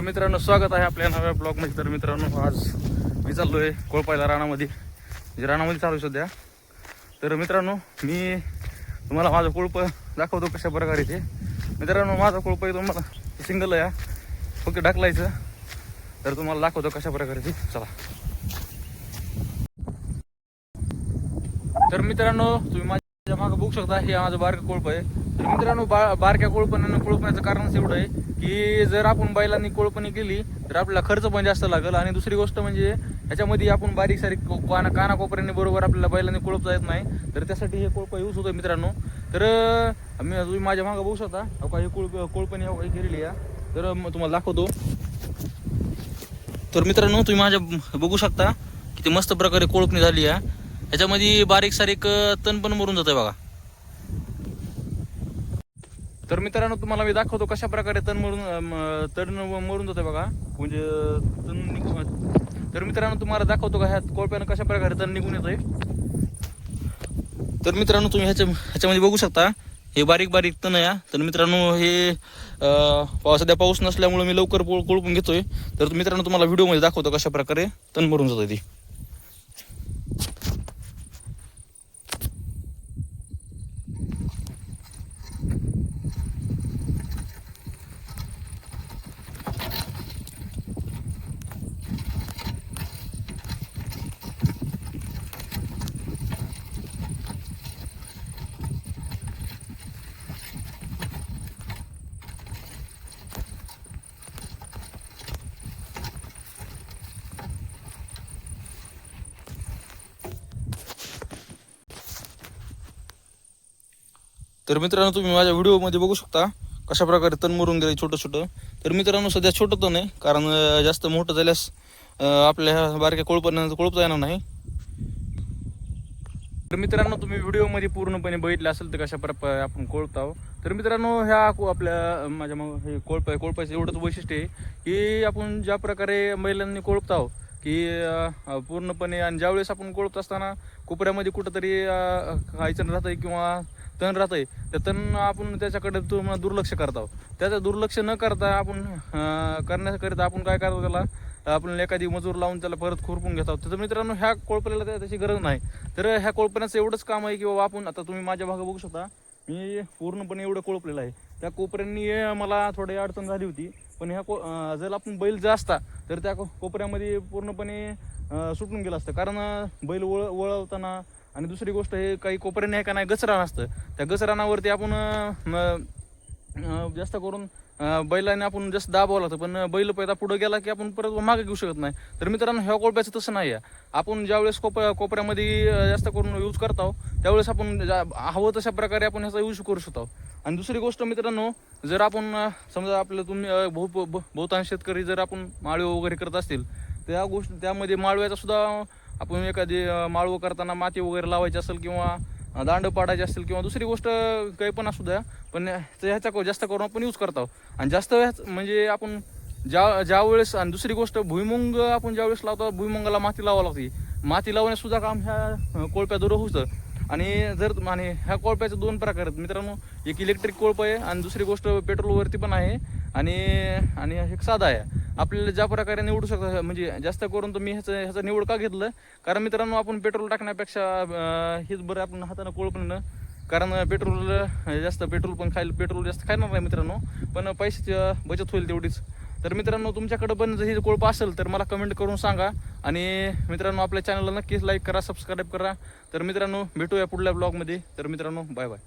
मित्रांनो, स्वागत आहे आपल्या नव्या ब्लॉगमध्ये. तर मित्रांनो, आज मी चाललो आहे कोळपायला रानामध्ये, म्हणजे रानामध्ये चालू आहे सध्या. तर मित्रांनो, मी तुम्हाला माझं कोळप दाखवतो कशा प्रकारे ते. मित्रांनो, माझा कोळप आहे तुम्हाला सिंगल आहे, फक्त ढकलायचं. तर तुम्हाला दाखवतो कशा प्रकारे ते. चला. तर मित्रांनो, तुम्ही माझ्या मागं बघू शकता, हे माझं बारकं कोळप आहे. तर मित्रांनो, बारक्या कोळपण्याचं कारणच एवढं आहे की जर आपण बैलांनी कोळपणी केली तर आपल्याला खर्च पण जास्त लागेल. आणि दुसरी गोष्ट म्हणजे ह्याच्यामध्ये आपण बारीक सारीक कानाकोपऱ्यांनी बरोबर आपल्याला बैलांनी कोळपता येत नाही. तर त्यासाठी हे कोळप यूज होतं मित्रांनो. तर तुम्ही माझ्या मागं बघू शकता, हे कोळपणी केलेली आहे. तर तुम्हाला दाखवतो. तर मित्रांनो, तुम्ही माझ्या बघू शकता किती मस्त प्रकारे कोळपणी झाली आहे. ह्याच्यामध्ये बारीक सारीक तण पण मरून जात आहे बघा. तर मित्रांनो, तुम्हाला मी दाखवतो कशा प्रकारे तण मरून जाते बघा, म्हणजे तण निघून. तर मित्रांनो, तुम्हाला दाखवतो का ह्या कोळप्यानं कशा प्रकारे तण निघून येत आहे. तर मित्रांनो, तुम्ही ह्याच्यामध्ये बघू शकता, हे बारीक बारीक तण आहे. तर मित्रांनो, हे सध्या पाऊस नसल्यामुळे मी लवकर कोळपून घेतोय. तर मित्रांनो, तुम्हाला व्हिडिओमध्ये दाखवतो कशा प्रकारे तण मरून जात आहे ती. तर मित्रांनो, तुम्ही माझ्या व्हिडिओमध्ये बघू शकता कशा प्रकारे तण मरून गेले छोटं छोटं. तर मित्रांनो, सध्या छोटं तण आहे, कारण जास्त मोठं झाल्यास आपल्या बारक्या कोळपता येणार नाही. तर मित्रांनो, तुम्ही व्हिडिओमध्ये पूर्णपणे बघितलं असेल तर कशा प्रकारे आपण कोळपत आहोत. तर मित्रांनो, ह्या आपल्या माझ्या मग हे कोळपायचं एवढंच वैशिष्ट्य आहे की आपण ज्या प्रकारे महिलांनी कोळपत आहोत की पूर्णपणे. आणि ज्यावेळेस आपण कोळपत असताना कोपऱ्यामध्ये कुठंतरी खायचं राहतंय किंवा तण राहतंय, तर तण आपण त्याच्याकडे तुम्हाला दुर्लक्ष करत आहोत. त्याचं दुर्लक्ष न करता आपण करण्याकरिता आपण काय करतो, त्याला आपण एखादी मजूर लावून त्याला परत खुरपून घेत आहोत. तर मित्रांनो, ह्या कोळपल्याला त्याची गरज नाही. तर ह्या कोळपण्याचं एवढंच काम आहे की बाबा, आपण आता तुम्ही माझ्या भागा बघू शकता, मी पूर्णपणे एवढं कोळपलेलं आहे. त्या कोपऱ्यांनी मला थोडी अडचण झाली होती, पण ह्या जर आपण बैल जर असता तर त्या कोपऱ्यामध्ये पूर्णपणे सुटून गेलं असतं. कारण बैल वळवताना, आणि दुसरी गोष्ट, हे काही कोपऱ्याने आहे का नाही गचरान असतं, त्या गचरानावरती आपण जास्त करून बैलाने आपण जास्त दाबावं लागतं. पण बैल पहिला पुढे गेला की आपण परत मागे घेऊ शकत नाही. तर मित्रांनो, ह्या कोळप्याचं तसं नाही आहे. आपण ज्यावेळेस कोपऱ्यामध्ये जास्त करून यूज करतो, त्यावेळेस आपण हवं तशा प्रकारे आपण ह्याचा यूज करू शकतो. आणि दुसरी गोष्ट मित्रांनो, जर आपण समजा तुम्ही बहुतांश शेतकरी जर आपण माळवे वगैरे करत असतील, त्यामध्ये माळव्याचा सुद्धा आपण एखादी माळवं करताना माती वगैरे लावायची असेल किंवा दांड पाडायचे असतील किंवा दुसरी गोष्ट काही पण असू द्या, पण ह्याचा जास्त करून आपण यूज करतो. आणि जास्त म्हणजे आपण ज्यावेळेस, आणि दुसरी गोष्ट, भुईमुंग आपण ज्यावेळेस लावतो, भुईमुंगाला माती लावावं लागते. माती लावण्यासुद्धा काम ह्या कोळप्याद्वारे होतं. आणि ह्या कोळप्याचे दोन प्रकार आहेत मित्रांनो. एक इलेक्ट्रिक कोळप आहे आणि दुसरी गोष्ट पेट्रोलवरती पण आहे. आणि एक साधा आहे. आपल्याला ज्या प्रकारे निवडू शकतो, म्हणजे जास्त करून तर मी ह्याचं निवड का घेतलं, कारण मित्रांनो, आपण पेट्रोल टाकण्यापेक्षा हेच बरं आपण हातानं कोळपणं. कारण पेट्रोल जास्त खाणार नाही मित्रांनो, पण पैशाची बचत होईल तेवढीच. तर मित्रांनो, तुमच्याकडे पण जर हे कोळप असेल तर मला कमेंट करून सांगा. आणि मित्रांनो, आपल्या चॅनलला नक्कीच लाईक करा, सबस्क्राईब करा. तर मित्रांनो, भेटूया पुढल्या ब्लॉगमध्ये. तर मित्रांनो, बाय बाय.